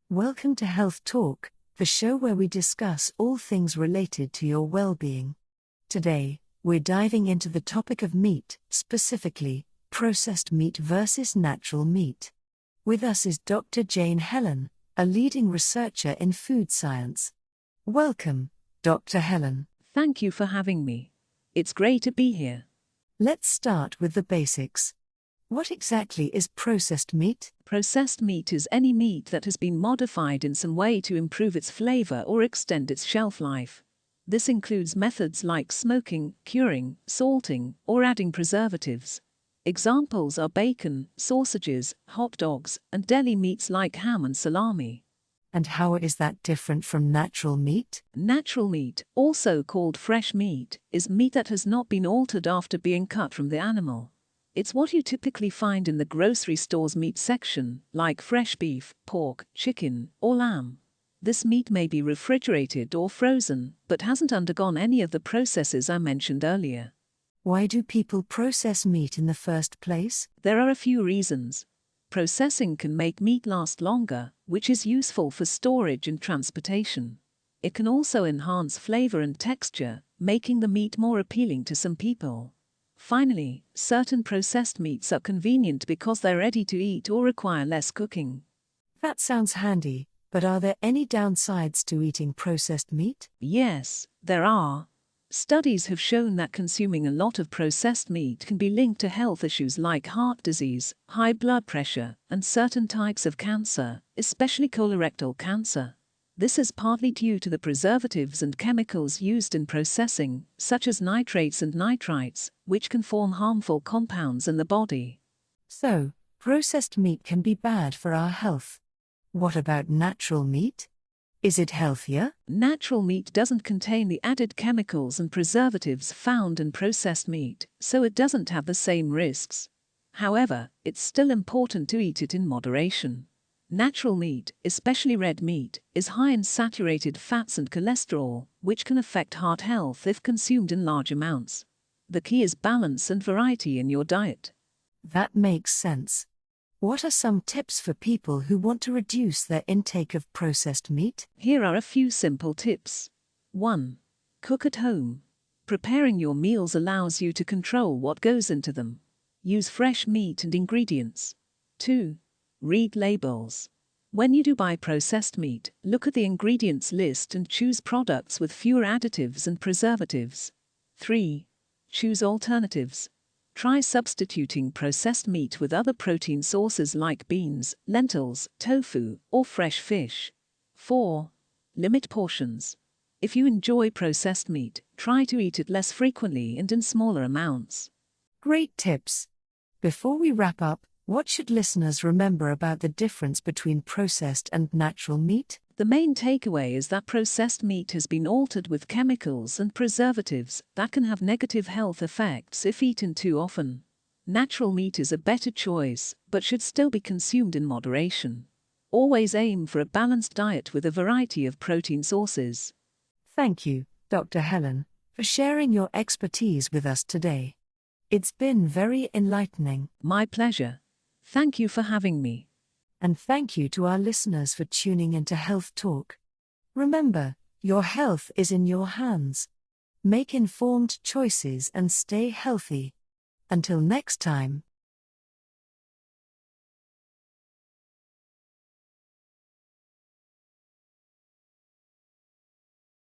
Welcome to Health Talk, the show where we discuss all things related to your well-being. Today, we're diving into the topic of meat, specifically, processed meat versus natural meat. With us is Dr. Jane Helen, a leading researcher in food science. Welcome, Dr. Helen. Thank you for having me. It's great to be here. Let's start with the basics. What exactly is processed meat? Processed meat is any meat that has been modified in some way to improve its flavor or extend its shelf life. This includes methods like smoking, curing, salting, or adding preservatives. Examples are bacon, sausages, hot dogs, and deli meats like ham and salami. And how is that different from natural meat? Natural meat, also called fresh meat, is meat that has not been altered after being cut from the animal. It's what you typically find in the grocery store's meat section, like fresh beef, pork, chicken, or lamb. This meat may be refrigerated or frozen, but hasn't undergone any of the processes I mentioned earlier. Why do people process meat in the first place? There are a few reasons. Processing can make meat last longer, which is useful for storage and transportation. It can also enhance flavor and texture, making the meat more appealing to some people. Finally, certain processed meats are convenient because they're ready to eat or require less cooking. That sounds handy, but are there any downsides to eating processed meat? Yes, there are. Studies have shown that consuming a lot of processed meat can be linked to health issues like heart disease, high blood pressure, and certain types of cancer, especially colorectal cancer. This is partly due to the preservatives and chemicals used in processing, such as nitrates and nitrites, which can form harmful compounds in the body. So, processed meat can be bad for our health. What about natural meat? Is it healthier? Natural meat doesn't contain the added chemicals and preservatives found in processed meat, so it doesn't have the same risks. However, it's still important to eat it in moderation. Natural meat, especially red meat, is high in saturated fats and cholesterol, which can affect heart health if consumed in large amounts. The key is balance and variety in your diet. That makes sense. What are some tips for people who want to reduce their intake of processed meat? Here are a few simple tips. 1. Cook at home. Preparing your meals allows you to control what goes into them. Use fresh meat and ingredients. 2. Read labels. When you do buy processed meat, look at the ingredients list and choose products with fewer additives and preservatives. 3. Choose alternatives. Try substituting processed meat with other protein sources like beans, lentils, tofu, or fresh fish. 4. Limit portions. If you enjoy processed meat, try to eat it less frequently and in smaller amounts. Great tips. Before we wrap up, what should listeners remember about the difference between processed and natural meat? The main takeaway is that processed meat has been altered with chemicals and preservatives that can have negative health effects if eaten too often. Natural meat is a better choice, but should still be consumed in moderation. Always aim for a balanced diet with a variety of protein sources. Thank you, Dr. Helen, for sharing your expertise with us today. It's been very enlightening. My pleasure. Thank you for having me. And thank you to our listeners for tuning into Health Talk. Remember, your health is in your hands. Make informed choices and stay healthy. Until next time.